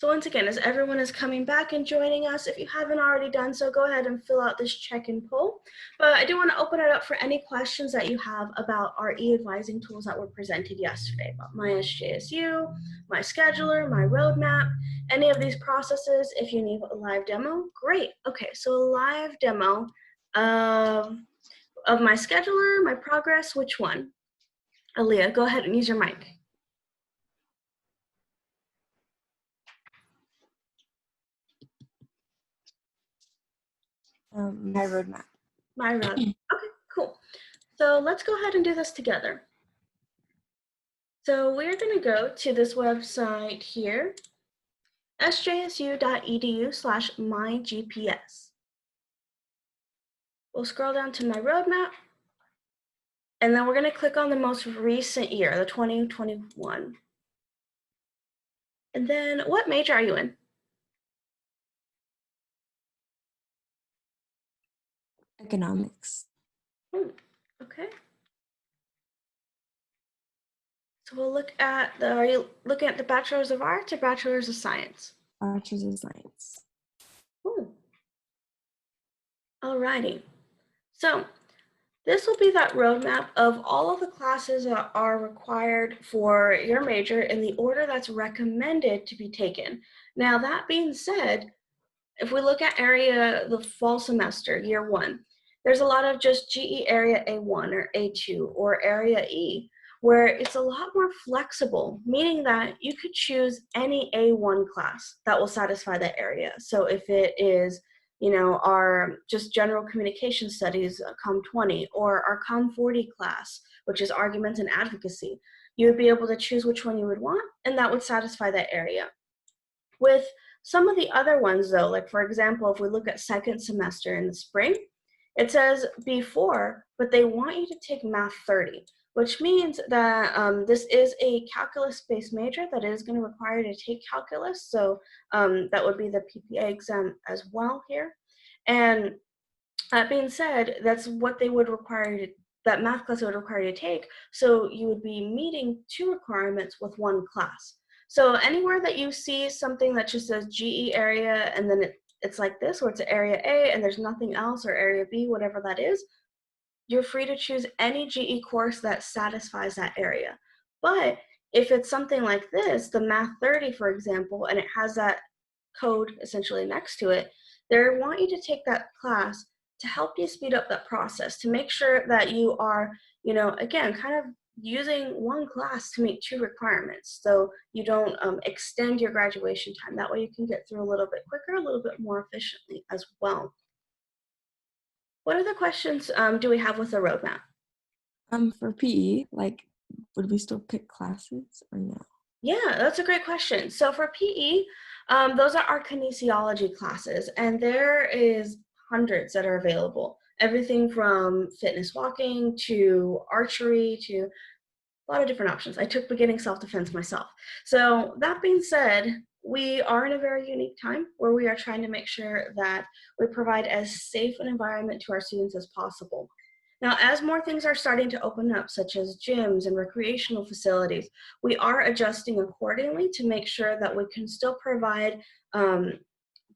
So once again, as everyone is coming back and joining us, if you haven't already done so, go ahead and fill out this check-in poll. But I do want to open it up for any questions that you have about our e-advising tools that were presented yesterday, about my SJSU, my scheduler, my roadmap, any of these processes. If you need a live demo, great. Okay, so a live demo of my scheduler, my progress, which one? Aaliyah, go ahead and use your mic. My roadmap. My roadmap. Okay, cool. So let's go ahead and do this together. So we're going to go to this website here, sjsu.edu/mygps. We'll scroll down to my roadmap, and then we're going to click on the most recent year, the 2021. And then what major are you in? Economics. Okay. So we'll look at are you looking at the Bachelor's of Arts or Bachelor's of Science? Bachelor's of Science. Alrighty. So this will be that roadmap of all of the classes that are required for your major in the order that's recommended to be taken. Now, that being said, if we look at the fall semester, year 1, there's a lot of just GE area A1 or A2 or area E, where it's a lot more flexible, meaning that you could choose any A1 class that will satisfy that area. So if it is, our just general communication studies, COM 20, or our COM 40 class, which is arguments and advocacy, you would be able to choose which one you would want, and that would satisfy that area. With some of the other ones though, like for example, if we look at second semester in the spring, it says B4, but they want you to take Math 30, which means that this is a calculus-based major that is going to require you to take calculus. So that would be the PPA exam as well here. And that being said, that's what they would require you to, that math class would require you to take. So you would be meeting 2 requirements with 1 class. So anywhere that you see something that just says GE area and then it's like this, where it's area A and there's nothing else, or area B, whatever that is, you're free to choose any GE course that satisfies that area. But if it's something like this, the Math 30, for example, and it has that code essentially next to it, they want you to take that class to help you speed up that process, to make sure that you are, again, kind of using 1 class to meet 2 requirements, so you don't extend your graduation time. That way you can get through a little bit quicker, a little bit more efficiently as well. What other questions do we have with the roadmap? For PE, would we still pick classes or no? Yeah, that's a great question. So for PE, those are our kinesiology classes, and there is hundreds that are available. Everything from fitness walking to archery to a lot of different options. I took beginning self-defense myself. So that being said, we are in a very unique time where we are trying to make sure that we provide as safe an environment to our students as possible. Now, as more things are starting to open up, such as gyms and recreational facilities, we are adjusting accordingly to make sure that we can still provide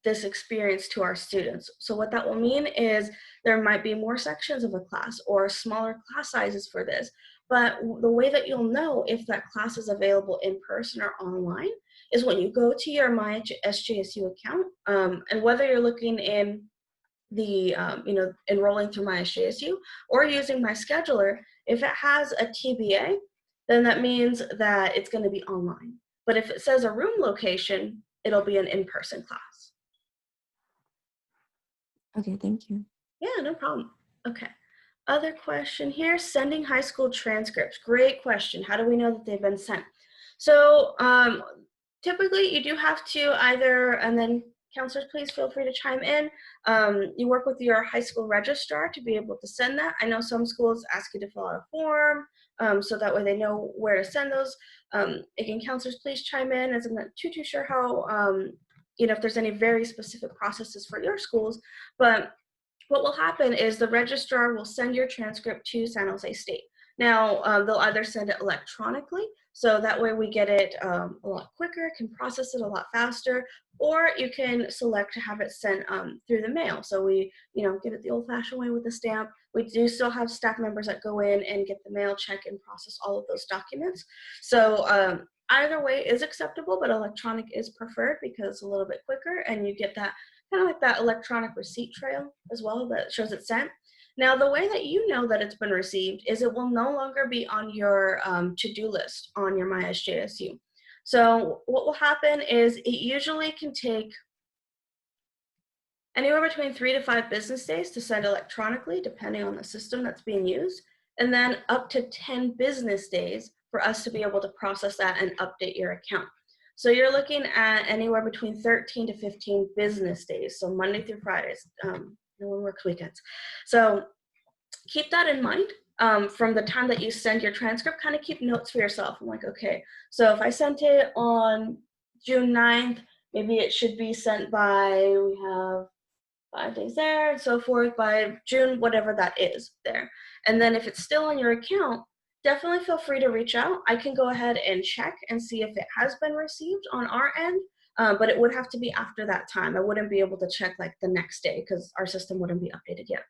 this experience to our students. So what that will mean is there might be more sections of a class or smaller class sizes for this. But the way that you'll know if that class is available in person or online is when you go to your My SJSU account, and whether you're looking in the, enrolling through My SJSU or using my scheduler, if it has a TBA, then that means that it's going to be online. But if it says a room location, it'll be an in-person class. Okay, thank you. Yeah, no problem. Okay. Other question here, sending high school transcripts. Great question. How do we know that they've been sent? So typically you do have to either, and then counselors, please feel free to chime in. You work with your high school registrar to be able to send that. I know some schools ask you to fill out a form, so that way they know where to send those. Again, counselors, please chime in, as I'm not too sure how, if there's any very specific processes for your schools, but what will happen is the registrar will send your transcript to San Jose State. Now, they'll either send it electronically, So that way we get it a lot quicker, can process it a lot faster, or you can select to have it sent through the mail. So we, get it the old-fashioned way with a stamp. We do still have staff members that go in and get the mail, check, and process all of those documents. So either way is acceptable, but electronic is preferred because it's a little bit quicker, and you get that kind of like that electronic receipt trail as well that shows it's sent. Now, the way that you know that it's been received is it will no longer be on your to-do list on your MySJSU. So what will happen is it usually can take anywhere between 3 to 5 business days to send electronically, depending on the system that's being used, and then up to 10 business days for us to be able to process that and update your account. So you're looking at anywhere between 13 to 15 business days, so Monday through Fridays. No one works weekends. So keep that in mind. From the time that you send your transcript, kind of keep notes for yourself. I'm like, okay, so if I sent it on June 9th, maybe it should be sent by, we have 5 days there and so forth, by June, whatever that is there. And then if it's still on your account, definitely feel free to reach out. I can go ahead and check and see if it has been received on our end, but it would have to be after that time. I wouldn't be able to check like the next day because our system wouldn't be updated yet.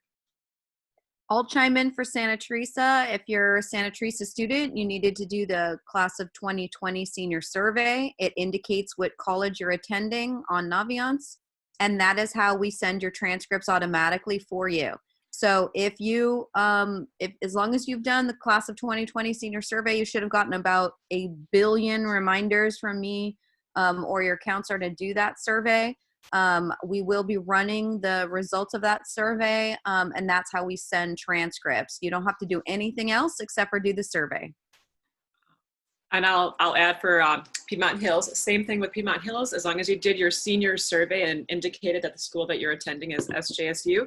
I'll chime in for Santa Teresa. If you're a Santa Teresa student, you needed to do the class of 2020 senior survey. It indicates what college you're attending on Naviance, and that is how we send your transcripts automatically for you. So if you, as long as you've done the class of 2020 senior survey, you should have gotten about 1 billion reminders from me or your counselor to do that survey. We will be running the results of that survey, and that's how we send transcripts. You don't have to do anything else except for do the survey. And I'll add for Piedmont Hills, same thing with Piedmont Hills. As long as you did your senior survey and indicated that the school that you're attending is SJSU,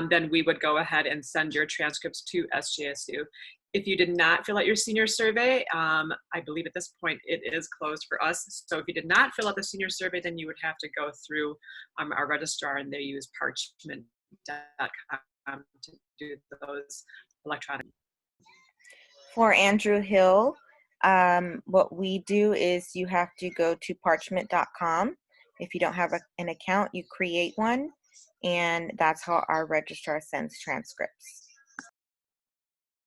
then we would go ahead and send your transcripts to SJSU. If you did not fill out your senior survey, I believe at this point it is closed for us. So if you did not fill out the senior survey, then you would have to go through our registrar, and they use parchment.com to do those electronic. For Andrew Hill, what we do is you have to go to parchment.com. If you don't have an account, you create one, and that's how our registrar sends transcripts.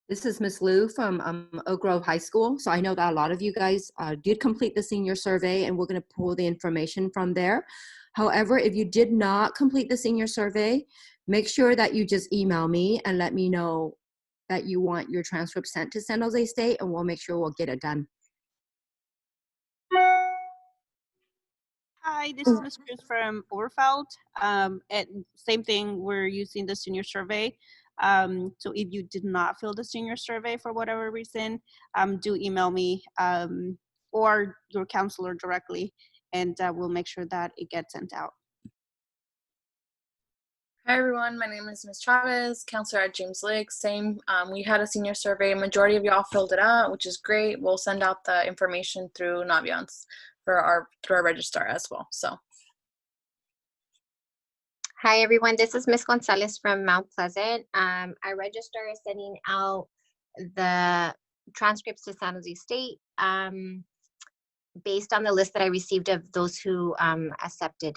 This is Ms. Liu from Oak Grove High School. So I know that a lot of you guys did complete the senior survey, and we're going to pull the information from there. However, if you did not complete the senior survey, make sure that you just email me and let me know that you want your transcript sent to San Jose State, and we'll make sure we'll get it done. Hi, this is Ms. Cruz from Overfeld. And same thing, we're using the senior survey. So if you did not fill the senior survey for whatever reason, do email me or your counselor directly, and we'll make sure that it gets sent out. Hi everyone, my name is Ms. Chavez, counselor at James Lake. Same, we had a senior survey. Majority of y'all filled it out, which is great. We'll send out the information through Naviance through our registrar as well. So. Hi everyone, this is Ms. Gonzalez from Mount Pleasant. Our registrar is sending out the transcripts to San Jose State based on the list that I received of those who accepted.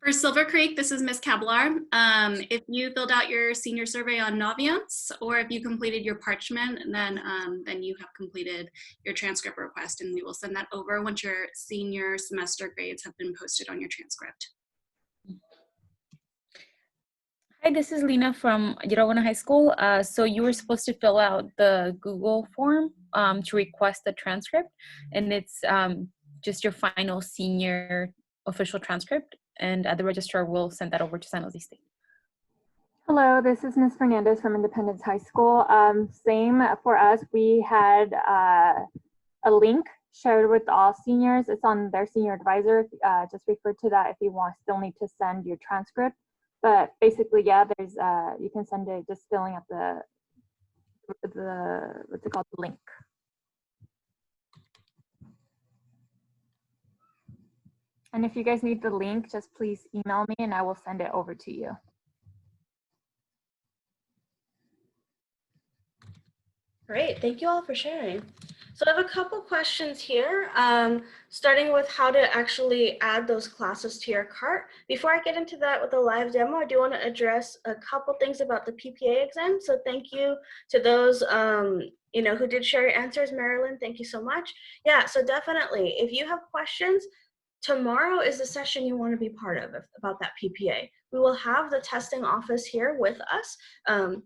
For Silver Creek, this is Ms. Cablar. If you filled out your senior survey on Naviance, or if you completed your parchment, then you have completed your transcript request, and we will send that over once your senior semester grades have been posted on your transcript. Hi, this is Lena from Yarawana High School. So you were supposed to fill out the Google form to request the transcript, and it's just your final senior official transcript, and the registrar will send that over to San Jose State. Hello, this is Ms. Fernandez from Independence High School. Same for us. We had a link shared with all seniors. It's on their senior advisor. Just refer to that if you still need to send your transcript. But basically, yeah, there's you can send it just filling up the what's it called, the link. And if you guys need the link, just please email me and I will send it over to you. Great, thank you all for sharing. So I have a couple questions here, starting with how to actually add those classes to your cart. Before I get into that with the live demo, I do want to address a couple things about the PPA exam. So thank you to those who did share your answers. Marilyn, thank you so much. Yeah, so definitely, if you have questions, tomorrow is the session you want to be part of about that PPA. We will have the testing office here with us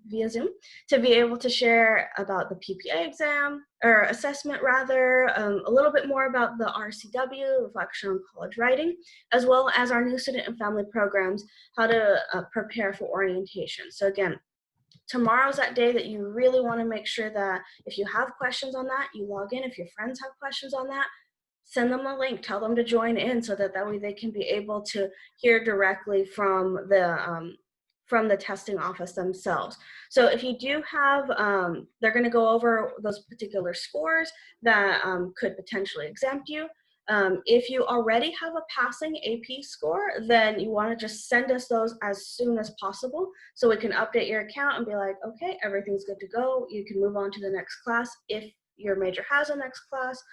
via Zoom to be able to share about the PPA exam, or assessment rather, a little bit more about the RCW, Reflection on College Writing, as well as our new student and family programs, how to prepare for orientation. So again, tomorrow's that day that you really want to make sure that if you have questions on that, you log in. If your friends have questions on that, send them a link, tell them to join in so that way they can be able to hear directly from the testing office themselves. So if you do have, they're going to go over those particular scores that could potentially exempt you. If you already have a passing AP score, then you want to just send us those as soon as possible so we can update your account and be like, okay, everything's good to go. You can move on to the next class if your major has a next class.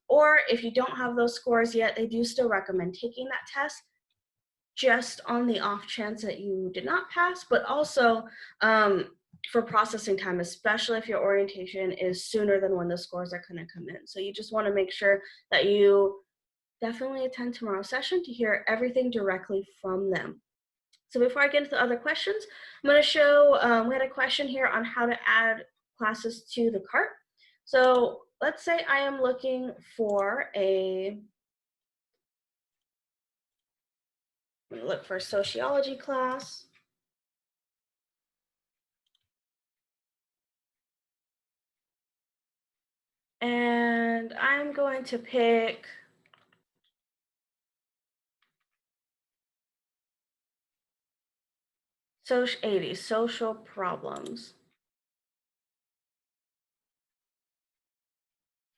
Or if you don't have those scores yet, they do still recommend taking that test just on the off chance that you did not pass, but also for processing time, especially if your orientation is sooner than when the scores are going to come in. So you just want to make sure that you definitely attend tomorrow's session to hear everything directly from them. So before I get into the other questions, I'm going to show, we had a question here on how to add classes to the cart. So let's say I am looking for look for a sociology class. And I'm going to pick social problems.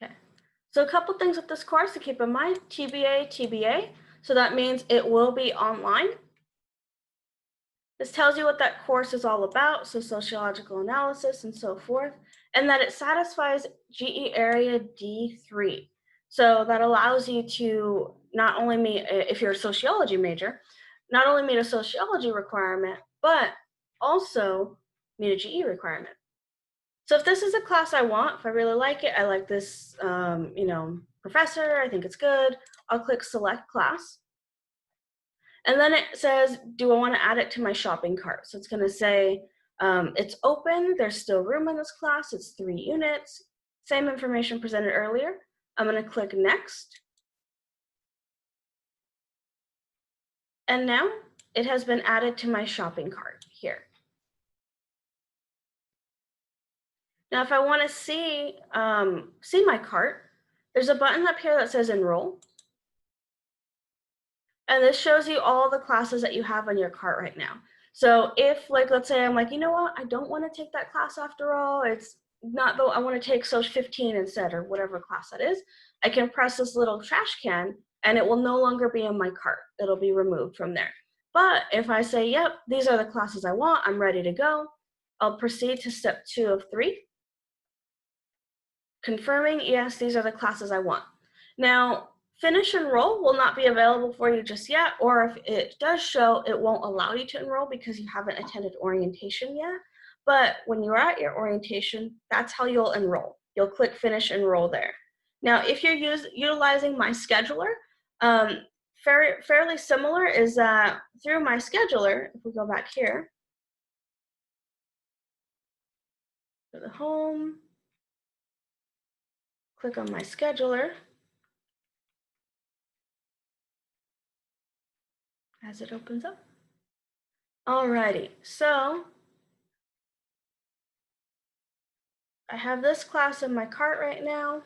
Okay. So a couple things with this course to keep in mind: TBA. So that means it will be online. This tells you what that course is all about, so sociological analysis and so forth, and that it satisfies GE Area D3. So that allows you to not only meet, if you're a sociology major, not only meet a sociology requirement, but also meet a GE requirement. So if this is a class I want, if I really like it, I like this professor, I think it's good, I'll click select class. And then it says, do I want to add it to my shopping cart? So it's going to say, it's open, there's still room in this class, it's 3 units, same information presented earlier. I'm going to click next. And now it has been added to my shopping cart here. Now, if I want to see my cart, there's a button up here that says enroll. And this shows you all the classes that you have on your cart right now. So if, let's say I'm like, you know what, I don't want to take that class after all. It's not though, I want to take Social 15 instead, or whatever class that is. I can press this little trash can and it will no longer be in my cart. It'll be removed from there. But if I say, yep, these are the classes I want, I'm ready to go, I'll proceed to step 2 of 3. Confirming, yes, these are the classes I want. Now, finish enroll will not be available for you just yet, or if it does show, it won't allow you to enroll because you haven't attended orientation yet. But when you're at your orientation, that's how you'll enroll. You'll click finish enroll there. Now, if you're utilizing my scheduler, fairly similar is that through my scheduler, if we go back here, go to home, click on my scheduler, as it opens up. Alrighty, so I have this class in my cart right now.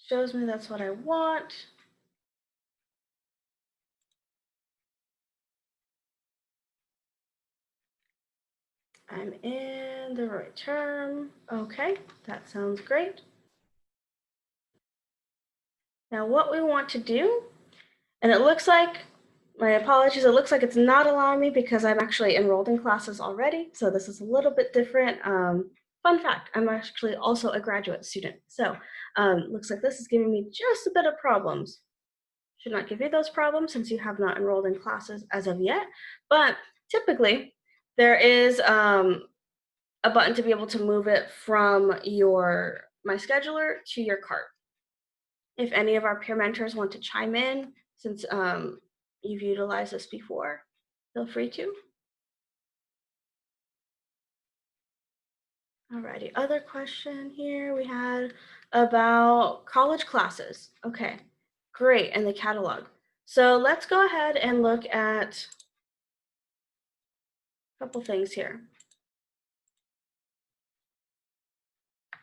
Shows me that's what I want. I'm in the right term. Okay, that sounds great. Now what we want to do, and it looks like My apologies, it looks like it's not allowing me because I'm actually enrolled in classes already, so this is a little bit different. Fun fact, I'm actually also a graduate student, so looks like this is giving me just a bit of problems. Should not give you those problems since you have not enrolled in classes as of yet, but typically there is a button to be able to move it from My Scheduler to your cart. If any of our peer mentors want to chime in, since you've utilized this before, feel free to. Alrighty, other question here we had about college classes. Okay, great, and the catalog. So let's go ahead and look at a couple things here.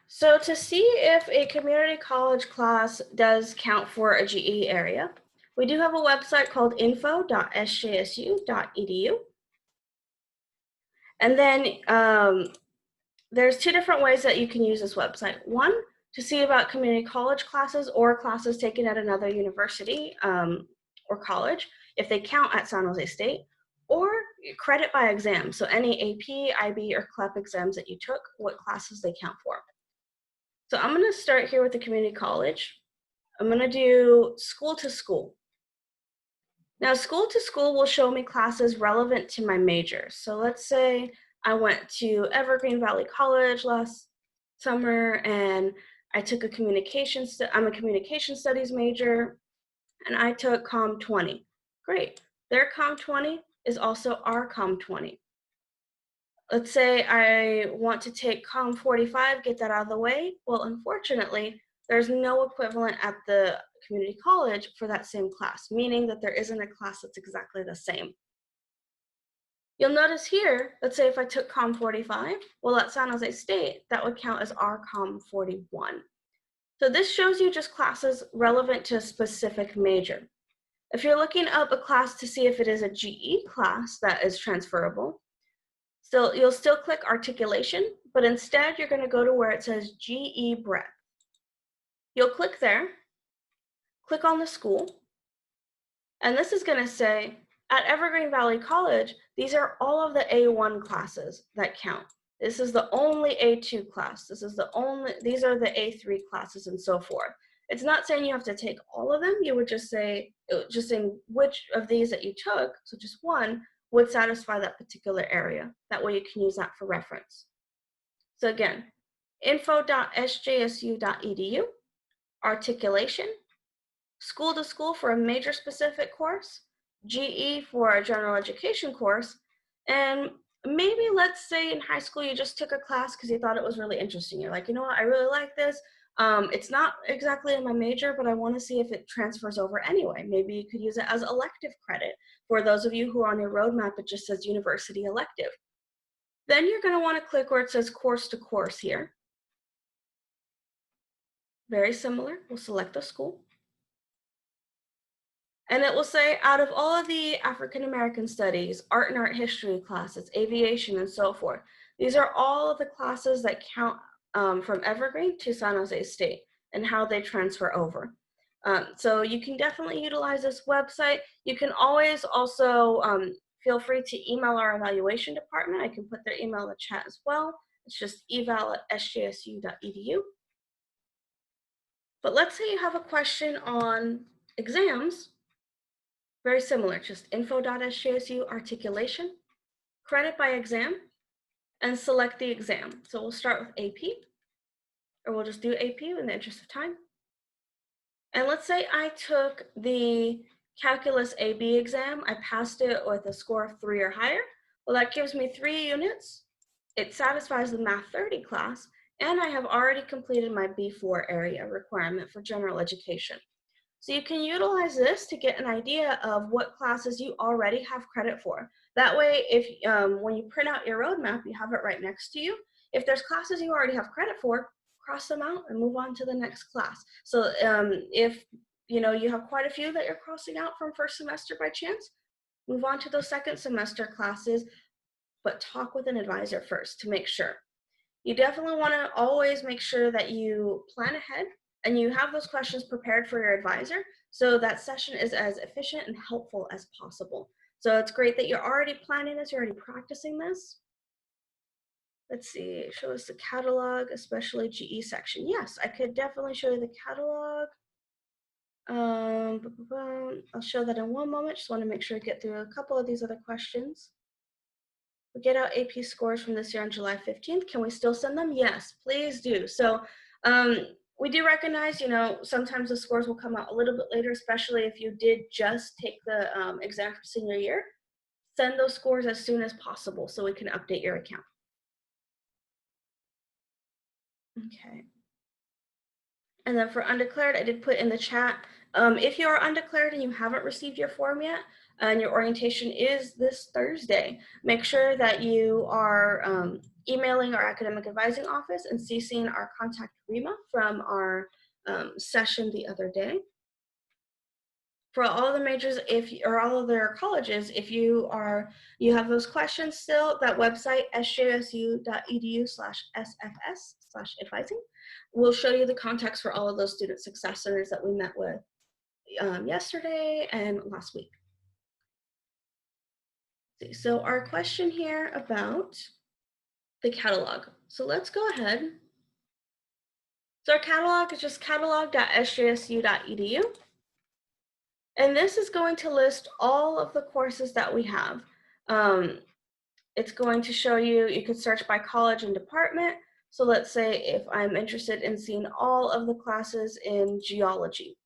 So to see if a community college class does count for a GE area, we do have a website called info.sjsu.edu. And then there's two different ways that you can use this website. One, to see about community college classes or classes taken at another university or college, if they count at San Jose State, or credit by exam. So any AP, IB, or CLEP exams that you took, what classes they count for. So I'm going to start here with the community college. I'm going to do school to school. Now, school to school will show me classes relevant to my major. So let's say I went to Evergreen Valley College last summer and I took a I'm a communication studies major and I took Comm 20. Great. Their Comm 20 is also our Comm 20. Let's say I want to take Comm 45, get that out of the way. Well, unfortunately, there's no equivalent at the community college for that same class, meaning that there isn't a class that's exactly the same. You'll notice here, let's say if I took Comm 45, well, at San Jose State, that would count as our Comm 41. So this shows you just classes relevant to a specific major. If you're looking up a class to see if it is a GE class that is transferable, you'll still click articulation, but instead you're going to go to where it says GE breadth. You'll click there, click on the school, and this is going to say, at Evergreen Valley College, these are all of the A1 classes that count. This is the only A2 class. These are the A3 classes and so forth. It's not saying you have to take all of them. You would just say, saying which of these that you took, so just one, would satisfy that particular area. That way you can use that for reference. So again, info.sjsu.edu, articulation, school to school for a major specific course, GE for a general education course, and maybe let's say in high school you just took a class because you thought it was really interesting. You're like, you know what, I really like this. It's not exactly in my major, but I want to see if it transfers over anyway. Maybe you could use it as elective credit. For those of you who are on your roadmap, it just says university elective. Then you're going to want to click where it says course to course here. Very similar. We'll select the school. And it will say, out of all of the African American studies, art and art history classes, aviation, and so forth, these are all of the classes that count from Evergreen to San Jose State and how they transfer over. So you can definitely utilize this website. You can always also feel free to email our evaluation department. I can put their email in the chat as well. It's just eval@sjsu.edu. But let's say you have a question on exams. Very similar, just info.sjsu, articulation, credit by exam, and select the exam. So we'll start with AP, or we'll just do AP in the interest of time. And let's say I took the Calculus AB exam. I passed it with a score of 3 or higher. Well, that gives me 3 units. It satisfies the Math 30 class, and I have already completed my B4 area requirement for general education. So you can utilize this to get an idea of what classes you already have credit for. That way, if when you print out your roadmap, you have it right next to you. If there's classes you already have credit for, cross them out and move on to the next class. So if you have quite a few that you're crossing out from first semester by chance, move on to those second semester classes, but talk with an advisor first to make sure. You definitely want to always make sure that you plan ahead and you have those questions prepared for your advisor so that session is as efficient and helpful as possible. So it's great that you're already planning this, you're already practicing this. Let's see, show us the catalog, especially GE section. Yes, I could definitely show you the catalog. I'll show that in one moment. Just want to make sure I get through a couple of these other questions. We get out AP scores from this year on July 15th. Can we still send them? Yes, please do. So we do recognize, you know, sometimes the scores will come out a little bit later, especially if you did just take the exam for senior year. Send those scores as soon as possible so we can update your account. Okay. And then for undeclared, I did put in the chat, if you are undeclared and you haven't received your form yet, and your orientation is this Thursday, make sure that you are emailing our academic advising office and CCing our contact Rima from our session the other day. For all the majors, or all of their colleges, if you have those questions still, that website, sjsu.edu/sfs/advising, will show you the contacts for all of those student success centers that we met with yesterday and last week. So our question here about the catalog. So let's go ahead. So our catalog is just catalog.sjsu.edu. And this is going to list all of the courses that we have. It's going to show you, you could search by college and department. So let's say if I'm interested in seeing all of the classes in geology,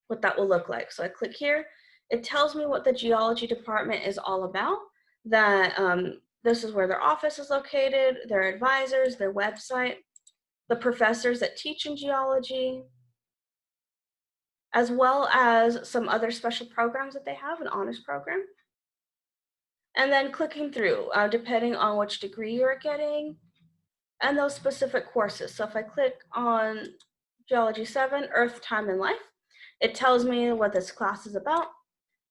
what that will look like. So I click here. It tells me what the geology department is all about, that this is where their office is located, their advisors, their website, the professors that teach in geology, as well as some other special programs that they have, an honors program. And then clicking through, depending on which degree you're getting, and those specific courses. So if I click on Geology 7, Earth, Time, and Life, it tells me what this class is about,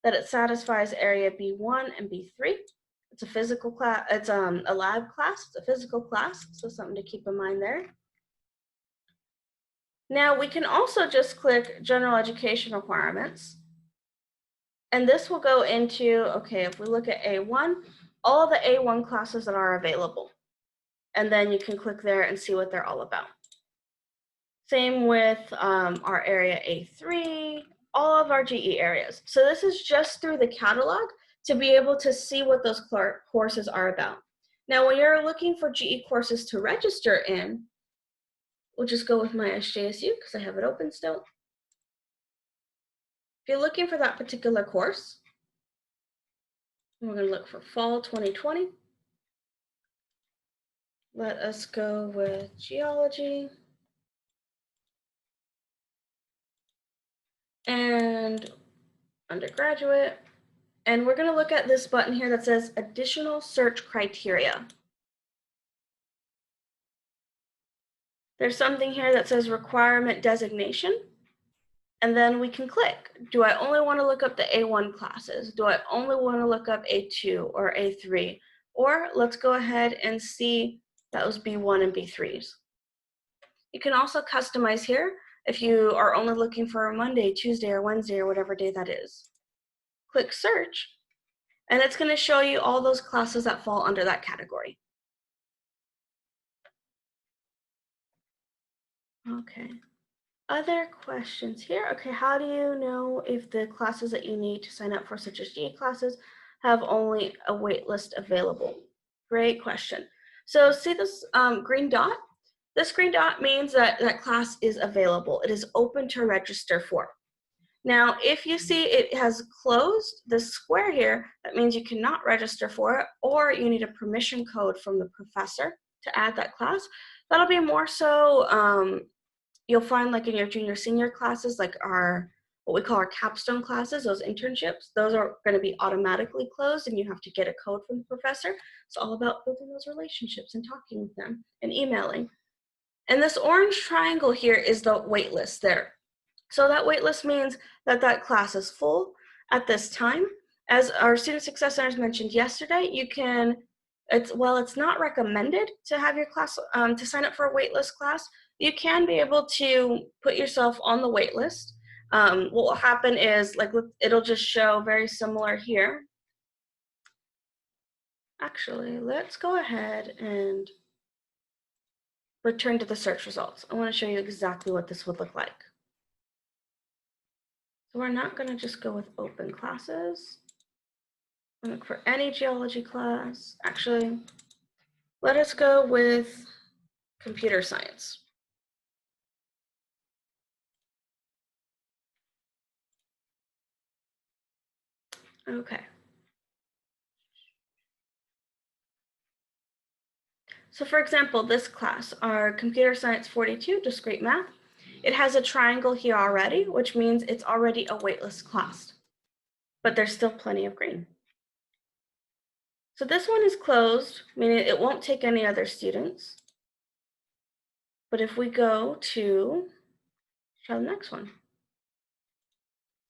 that it satisfies area B1 and B3. It's a physical class, it's a lab class, it's a physical class, so something to keep in mind there. Now we can also just click general education requirements. And this will go into, okay, if we look at A1, all the A1 classes that are available. And then you can click there and see what they're all about. Same with our area A3, all of our GE areas. So this is just through the catalog to be able to see what those courses are about. Now, when you're looking for GE courses to register in, we'll just go with my SJSU because I have it open still. If you're looking for that particular course, we're going to look for fall 2020. Let us go with geology. And undergraduate. And we're going to look at this button here that says additional search criteria. There's something here that says requirement designation. And then we can click. Do I only want to look up the A1 classes? Do I only want to look up A2 or A3? Or let's go ahead and see those B1 and B3s. You can also customize here if you are only looking for a Monday, Tuesday, or Wednesday, or whatever day that is. Click search, and it's going to show you all those classes that fall under that category. Okay. Other questions here. Okay, how do you know if the classes that you need to sign up for, such as GE classes, have only a wait list available? Great question. So see this green dot? This green dot means that that class is available. It is open to register for. Now, if you see it has closed, this square here, that means you cannot register for it, or you need a permission code from the professor to add that class. That'll be more so, you'll find like in your junior, senior classes, like what we call our capstone classes, those internships, those are going to be automatically closed and you have to get a code from the professor. It's all about building those relationships and talking with them and emailing. And this orange triangle here is the wait list there. So that wait list means that that class is full at this time. As our student success centers mentioned yesterday, you can, while it's not recommended to have your class, to sign up for a wait list class, you can be able to put yourself on the wait list. What will happen is, like, it'll just show very similar here. Actually, let's go ahead and return to the search results. I want to show you exactly what this would look like. So we're not going to just go with open classes. Look for any geology class. Actually, let us go with computer science. Okay. So for example, this class, our computer science 42, discrete math, it has a triangle here already, which means it's already a waitlist class, but there's still plenty of green. So this one is closed, meaning it won't take any other students. But if we go to, try the next one,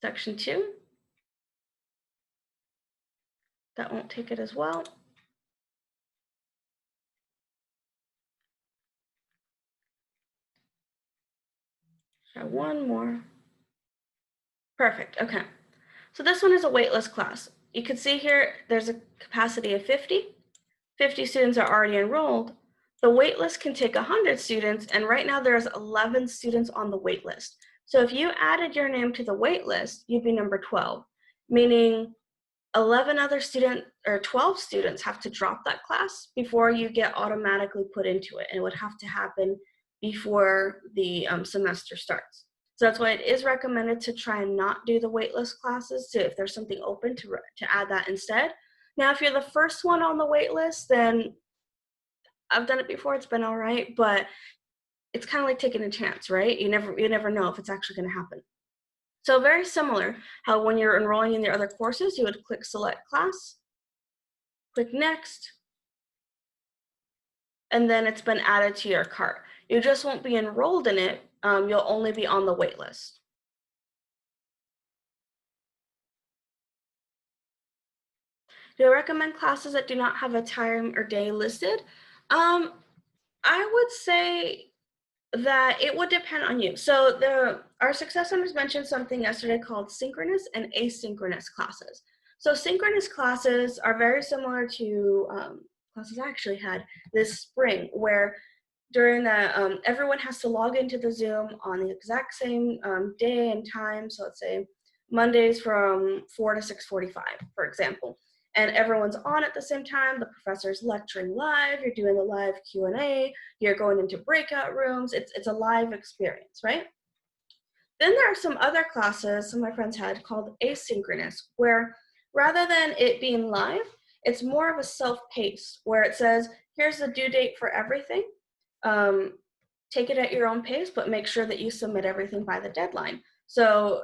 section 2, that won't take it as well. Try one more. Perfect, okay. So this one is a waitlist class. You can see here, there's a capacity of 50. 50 students are already enrolled. The waitlist can take 100 students, and right now there's 11 students on the waitlist. So if you added your name to the waitlist, you'd be number 12, meaning 11 other students or 12 students have to drop that class before you get automatically put into it, and it would have to happen before the semester starts. So that's why it is recommended to try and not do the waitlist classes, so if there's something open to add that instead. Now, if you're the first one on the waitlist, then I've done it before, it's been all right, but it's kind of like taking a chance, right? You never know if it's actually going to happen. So very similar how when you're enrolling in your other courses, you would click select class, click next, and then it's been added to your cart. You just won't be enrolled in it. You'll only be on the wait list. Do I recommend classes that do not have a time or day listed? I would say that it would depend on you. So our success centers mentioned something yesterday called synchronous and asynchronous classes. So synchronous classes are very similar to classes I actually had this spring, where during the, everyone has to log into the Zoom on the exact same day and time. So let's say Mondays from 4 to 6:45, for example. And everyone's on at the same time. The professor's lecturing live. You're doing the live Q&A. You're going into breakout rooms. It's a live experience, right? Then there are some other classes some of my friends had called asynchronous, where rather than it being live, it's more of a self-paced, where it says, here's the due date for everything. Take it at your own pace, but make sure that you submit everything by the deadline. So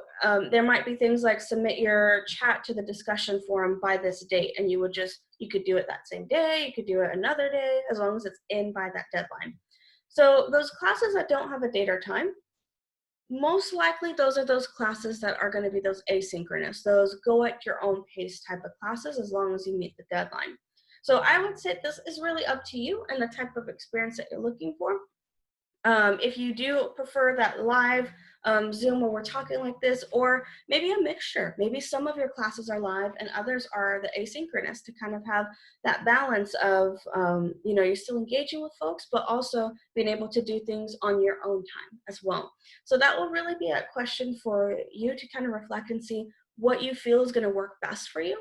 there might be things like submit your chat to the discussion forum by this date, and you could do it that same day, you could do it another day, as long as it's in by that deadline. So those classes that don't have a date or time, most likely those are those classes that are going to be those asynchronous, those go at your own pace type of classes, as long as you meet the deadline. So I would say this is really up to you and the type of experience that you're looking for. If you do prefer that live Zoom where we're talking like this, or maybe a mixture, maybe some of your classes are live and others are the asynchronous, to kind of have that balance of, you're still engaging with folks, but also being able to do things on your own time as well. So that will really be a question for you to kind of reflect and see what you feel is going to work best for you.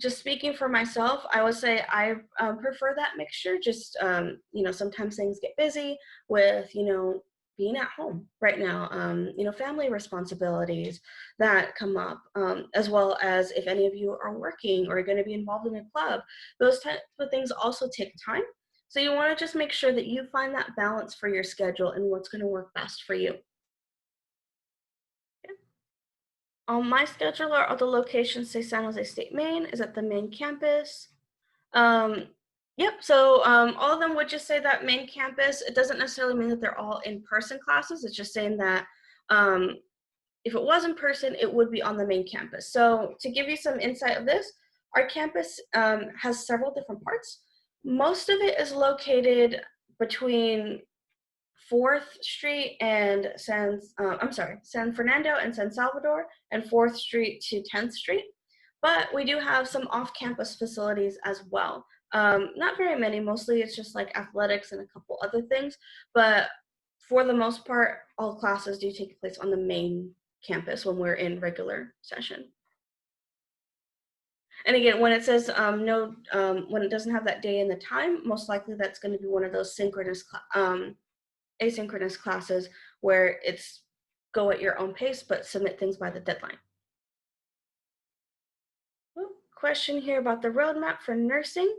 Just speaking for myself, I would say I prefer that mixture. Just, sometimes things get busy with, being at home right now, family responsibilities that come up, as well as if any of you are working or are going to be involved in a club, those types of things also take time. So you want to just make sure that you find that balance for your schedule and what's going to work best for you. On my schedule are all the locations say San Jose State, Maine is at the main campus. Yep, so all of them would just say that main campus. It doesn't necessarily mean that they're all in-person classes. It's just saying that if it was in person, it would be on the main campus. So to give you some insight of this, our campus has several different parts. Most of it is located between 4th Street and San Fernando and San Salvador, and 4th Street to 10th Street. But we do have some off-campus facilities as well. Not very many, mostly it's just like athletics and a couple other things, but for the most part, all classes do take place on the main campus when we're in regular session. And again, when it says when it doesn't have that day and the time, most likely that's going to be one of those asynchronous classes where it's go at your own pace, but submit things by the deadline. Question here about the roadmap for nursing.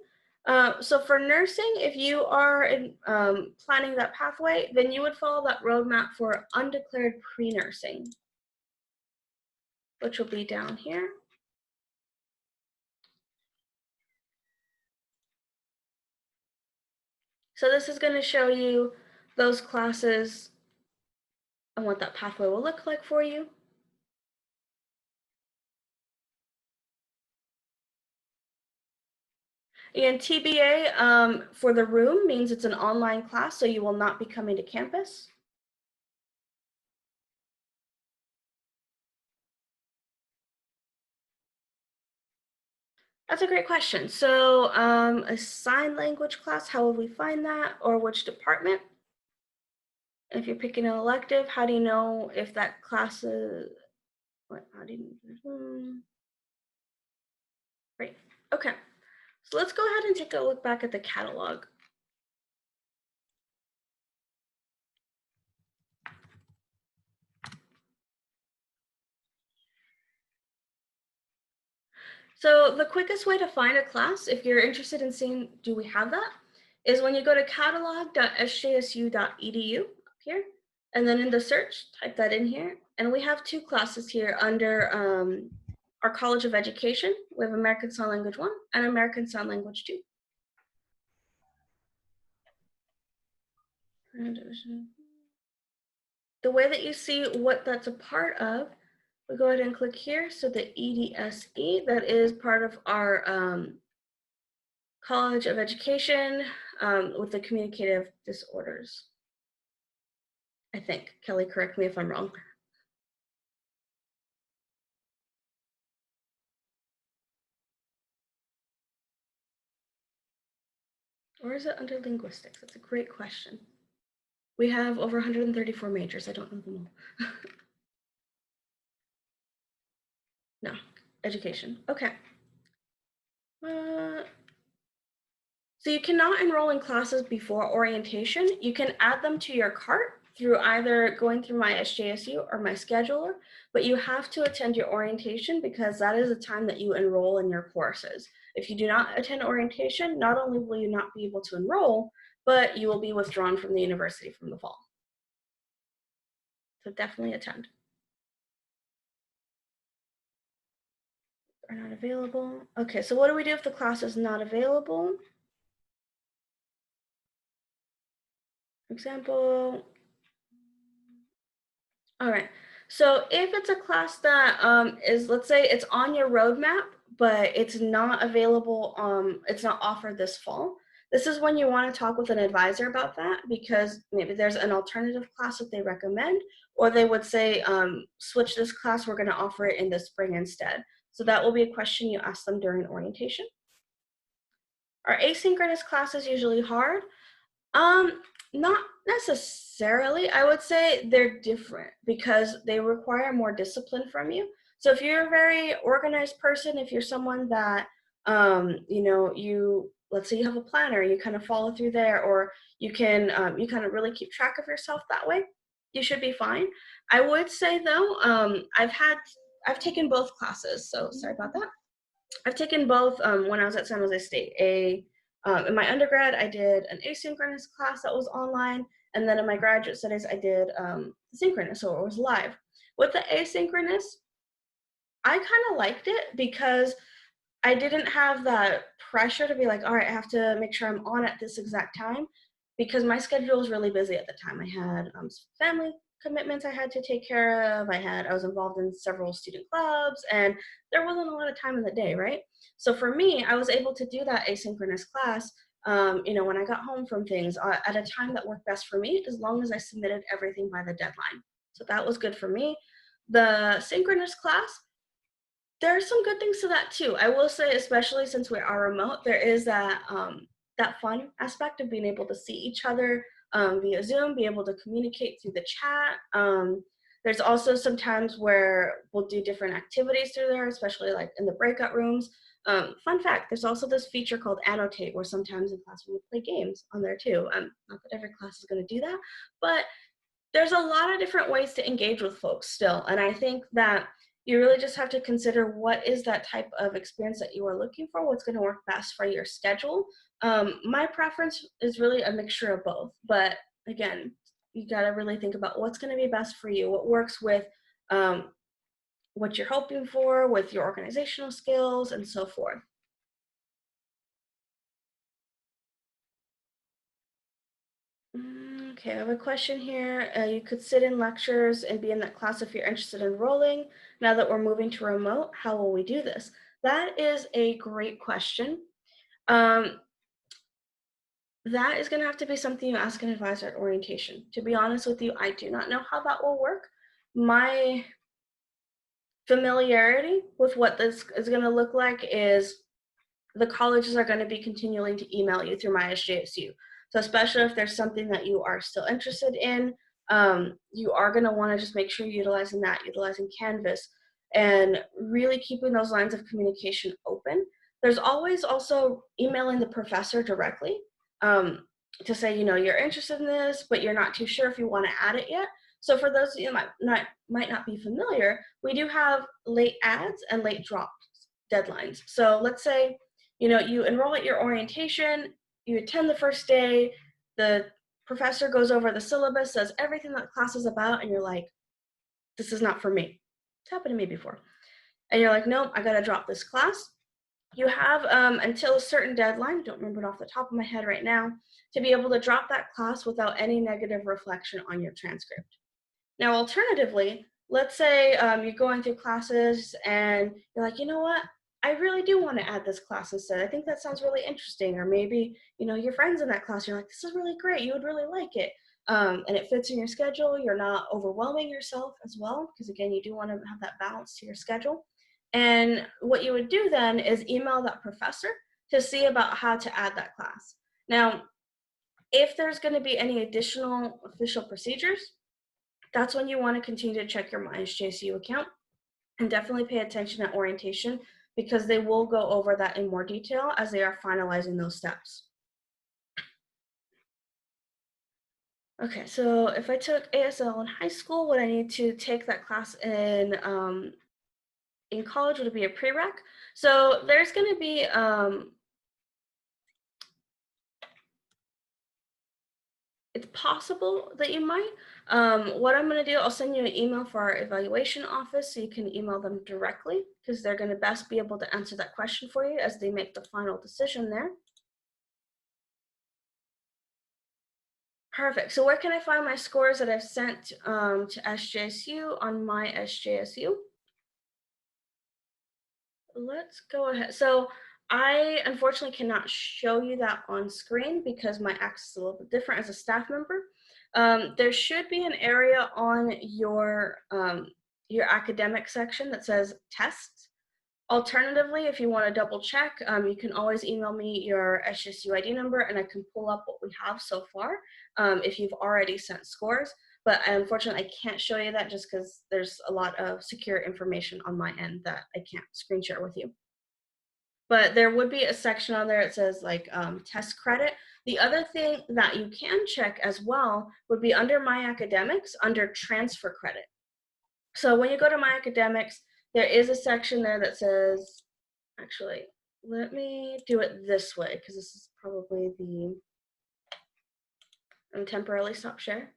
So for nursing, if you are planning that pathway, then you would follow that roadmap for undeclared pre-nursing, which will be down here. So this is going to show you those classes and what that pathway will look like for you. And TBA for the room means it's an online class, so you will not be coming to campus. That's a great question. So a sign language class, how will we find that, or which department? If you're picking an elective, how do you know if that class is, Great, okay. So let's go ahead and take a look back at the catalog. So the quickest way to find a class, if you're interested in seeing, do we have that, is when you go to catalog.sjsu.edu up here, and then in the search, type that in here. And we have 2 classes here under our College of Education. We have American Sign Language 1 and American Sign Language 2. The way that you see what that's a part of, we go ahead and click here. So the EDSE, that is part of our College of Education with the communicative disorders. I think. Kelly, correct me if I'm wrong. Or is it under linguistics? That's a great question. We have over 134 majors. I don't know them all. No, education. Okay. So you cannot enroll in classes before orientation. You can add them to your cart through either going through my SJSU or my scheduler, but you have to attend your orientation because that is the time that you enroll in your courses. If you do not attend orientation, not only will you not be able to enroll, but you will be withdrawn from the university from the fall. So definitely attend. Are not available. Okay, so what do we do if the class is not available? For example, all right. So if it's a class that is, let's say it's on your roadmap, but it's not available, it's not offered this fall, this is when you want to talk with an advisor about that, because maybe there's an alternative class that they recommend, or they would say, switch this class, we're going to offer it in the spring instead. So that will be a question you ask them during orientation. Are asynchronous classes usually hard? Not necessarily. I would say they're different because they require more discipline from you. So if you're a very organized person, if you're someone that, let's say you have a planner, you kind of follow through there, or you can, you kind of really keep track of yourself that way, you should be fine. I would say though, I've taken both classes, so sorry about that. I've taken both when I was at San Jose State. In my undergrad, I did an asynchronous class that was online, and then in my graduate studies, I did synchronous, so it was live. With the asynchronous, I kind of liked it because I didn't have that pressure to be like, all right, I have to make sure I'm on at this exact time, because my schedule was really busy at the time. I had family commitments I had to take care of. I was involved in several student clubs, and there wasn't a lot of time in the day, right? So for me, I was able to do that asynchronous class when I got home from things at a time that worked best for me, as long as I submitted everything by the deadline. So that was good for me. The synchronous class, there are some good things to that too. I will say, especially since we are remote, there is that fun aspect of being able to see each other via Zoom, be able to communicate through the chat. There's also some times where we'll do different activities through there, especially like in the breakout rooms. Fun fact, there's also this feature called Annotate, where sometimes in class we would play games on there too. Not that every class is going to do that, but there's a lot of different ways to engage with folks still. And I think that you really just have to consider what is that type of experience that you are looking for, what's going to work best for your schedule. My preference is really a mixture of both, but again, you got to really think about what's going to be best for you, what works with what you're hoping for, with your organizational skills, and so forth. Okay, I have a question here. You could sit in lectures and be in that class if you're interested in enrolling. Now that we're moving to remote, how will we do this? That is a great question. That is going to have to be something you ask an advisor at orientation. To be honest with you, I do not know how that will work. My familiarity with what this is going to look like is the colleges are going to be continuing to email you through my SJSU. So especially if there's something that you are still interested in, you are going to want to just make sure you're utilizing that, utilizing Canvas, and really keeping those lines of communication open. There's always also emailing the professor directly to say, you're interested in this, but you're not too sure if you want to add it yet. So for those of you that might not be familiar, we do have late adds and late drop deadlines. So let's say, you enroll at your orientation, you attend the first day, the professor goes over the syllabus, says everything that class is about, and you're like, this is not for me. It's happened to me before. And you're like, nope, I gotta drop this class. You have until a certain deadline, I don't remember it off the top of my head right now, to be able to drop that class without any negative reflection on your transcript. Now, alternatively, let's say you're going through classes and you're like, you know what? I really do want to add this class instead. I think that sounds really interesting. Or maybe, your friends in that class, you're like, this is really great. You would really like it. And it fits in your schedule. You're not overwhelming yourself as well, because again, you do want to have that balance to your schedule. And what you would do then is email that professor to see about how to add that class. Now, if there's going to be any additional official procedures, that's when you want to continue to check your MySJSU account and definitely pay attention at orientation, because they will go over that in more detail as they are finalizing those steps. Okay, so if I took ASL in high school, would I need to take that class in college? Would it be a prereq? So there's going to be it's possible that you might. What I'm going to do, I'll send you an email for our evaluation office so you can email them directly, because they're going to best be able to answer that question for you as they make the final decision there. Perfect. So where can I find my scores that I've sent to SJSU on my SJSU? Let's go ahead. So I unfortunately cannot show you that on screen because my access is a little bit different as a staff member. There should be an area on your academic section that says tests. Alternatively, if you want to double check, you can always email me your SJSU ID number and I can pull up what we have so far if you've already sent scores. But unfortunately, I can't show you that just because there's a lot of secure information on my end that I can't screen share with you. But there would be a section on there that says like test credit. The other thing that you can check as well would be under My Academics, under transfer credit. So when you go to My Academics, there is a section there that says, actually, let me do it this way because this is probably the, temporarily stop share.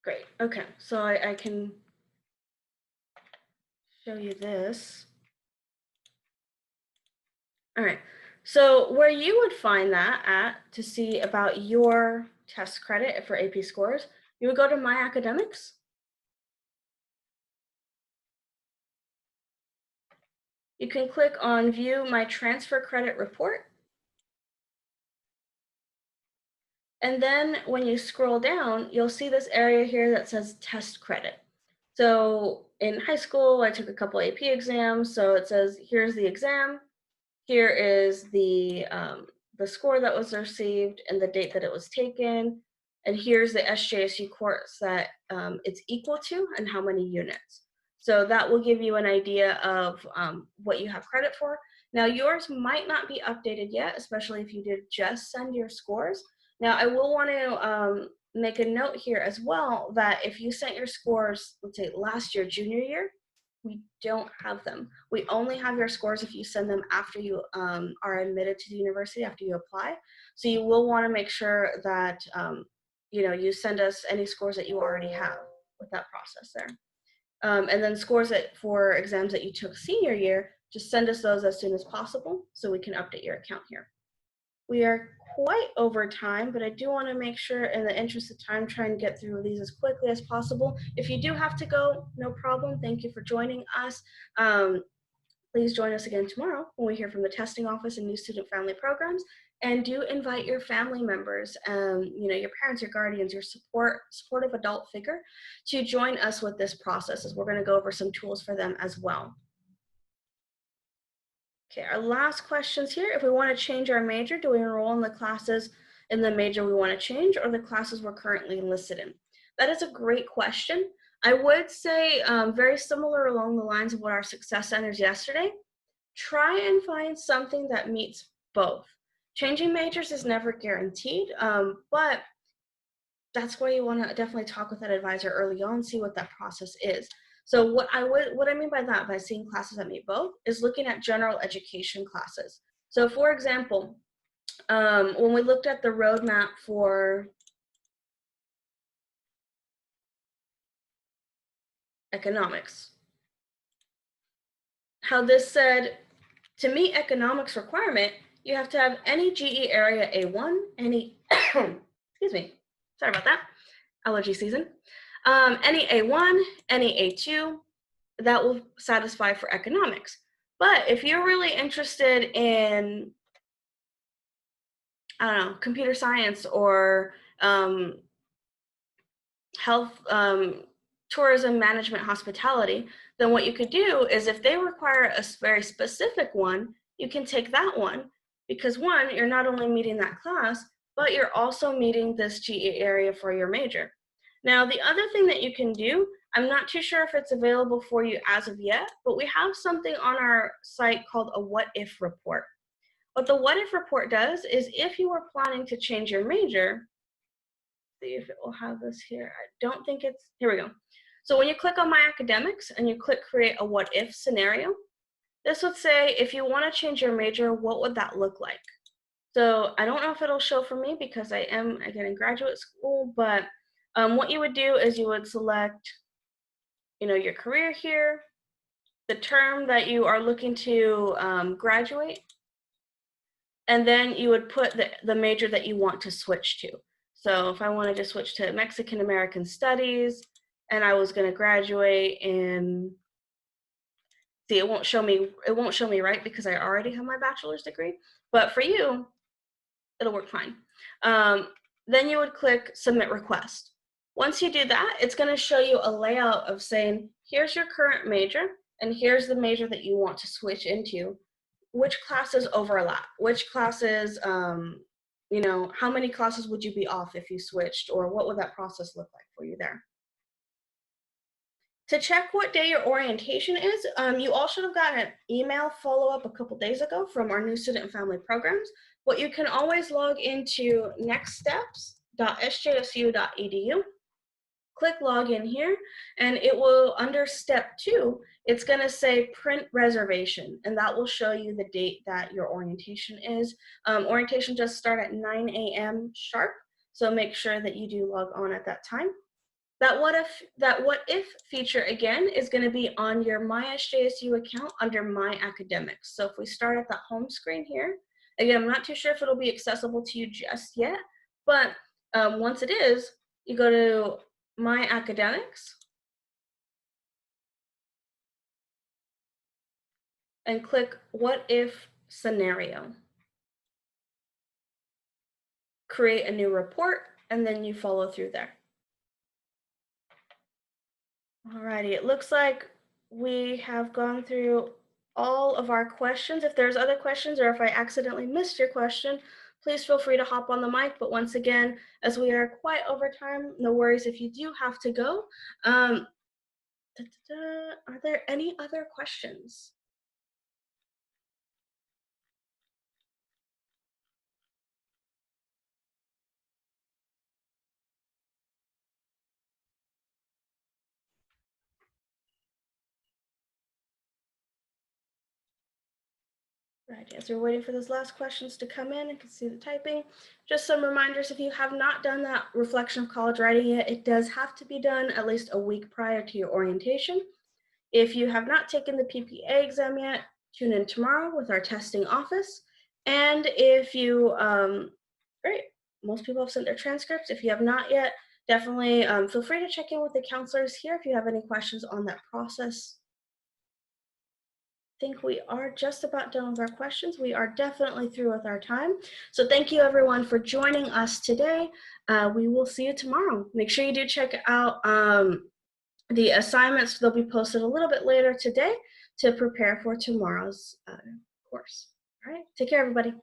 Great, okay, so I can show you this. All right, So where you would find that at to see about your test credit for AP scores, you would go to My Academics. You can click on View My Transfer Credit Report. And then when you scroll down, you'll see this area here that says test credit. So in high school, I took a couple AP exams. So it says, here's the exam. Here is the score that was received and the date that it was taken. And here's the SJSU course that it's equal to and how many units. So that will give you an idea of what you have credit for. Now yours might not be updated yet, especially if you did just send your scores. Now I will want to make a note here as well that if you sent your scores, let's say last year, junior year, we don't have them. We only have your scores if you send them after you are admitted to the university, after you apply. So you will want to make sure that you send us any scores that you already have with that process there. And then scores for exams that you took senior year, just send us those as soon as possible so we can update your account here. We are quite over time, but I do want to make sure, in the interest of time, try and get through these as quickly as possible. If you do have to go, no problem. Thank you for joining us. Please join us again tomorrow when we hear from the testing office and new student family programs. And do invite your family members, your parents, your guardians, your supportive adult figure to join us with this process, as we're going to go over some tools for them as well. Okay, our last questions here. If we want to change our major, do we enroll in the classes in the major we want to change or the classes we're currently enlisted in? That is a great question. I would say very similar along the lines of what our success centers yesterday. Try and find something that meets both. Changing majors is never guaranteed, but that's why you want to definitely talk with that advisor early on, see what that process is. So what I mean by that, by seeing classes that meet both, is looking at general education classes. So for example, when we looked at the roadmap for economics, how this said, to meet economics requirement, you have to have any GE area A1, any, excuse me, sorry about that, allergy season, any A1, any A2, that will satisfy for economics. But if you're really interested in, I don't know, computer science or health, tourism management, hospitality, then what you could do is, if they require a very specific one, you can take that one, because one, you're not only meeting that class, but you're also meeting this GE area for your major. Now, the other thing that you can do, I'm not too sure if it's available for you as of yet, but we have something on our site called a what if report. What the what if report does is, if you are planning to change your major, see if it will have this here. I don't think it's, here we go. So when you click on My Academics and you click Create a What If Scenario, this would say, if you want to change your major, what would that look like? So I don't know if it'll show for me because I am again in graduate school, but what you would do is you would select, your career here, the term that you are looking to graduate, and then you would put the major that you want to switch to. So if I wanted to switch to Mexican American Studies and I was going to graduate in, see, it won't show me right because I already have my bachelor's degree, but for you, it'll work fine. Then you would click Submit Request. Once you do that, it's going to show you a layout of saying, here's your current major, and here's the major that you want to switch into. Which classes overlap? Which classes, how many classes would you be off if you switched, or what would that process look like for you there? To check what day your orientation is, you all should have gotten an email follow-up a couple days ago from our new student and family programs, but you can always log into nextsteps.sjsu.edu. Click login here, and it will, under step 2, it's going to say print reservation, and that will show you the date that your orientation is. Orientation does start at 9 a.m. sharp, so make sure that you do log on at that time. That what if feature again is going to be on your My SJSU account under My Academics. So if we start at the home screen here, Again, I'm not too sure if it'll be accessible to you just yet, but once it is, you go to My Academics and click What If Scenario. Create a new report, and then you follow through there. Alrighty, it looks like we have gone through all of our questions. If there's other questions or if I accidentally missed your question, please feel free to hop on the mic. But once again, as we are quite over time, no worries if you do have to go. Are there any other questions? Right, as we're waiting for those last questions to come in, I can see the typing. Just some reminders, if you have not done that reflection of college writing yet, it does have to be done at least a week prior to your orientation. If you have not taken the PPA exam yet, tune in tomorrow with our testing office. And if you, great, most people have sent their transcripts. If you have not yet, definitely feel free to check in with the counselors here if you have any questions on that process. I think we are just about done with our questions. We are definitely through with our time. So thank you everyone for joining us today. We will see you tomorrow. Make sure you do check out the assignments. They'll be posted a little bit later today to prepare for tomorrow's course. All right, take care everybody.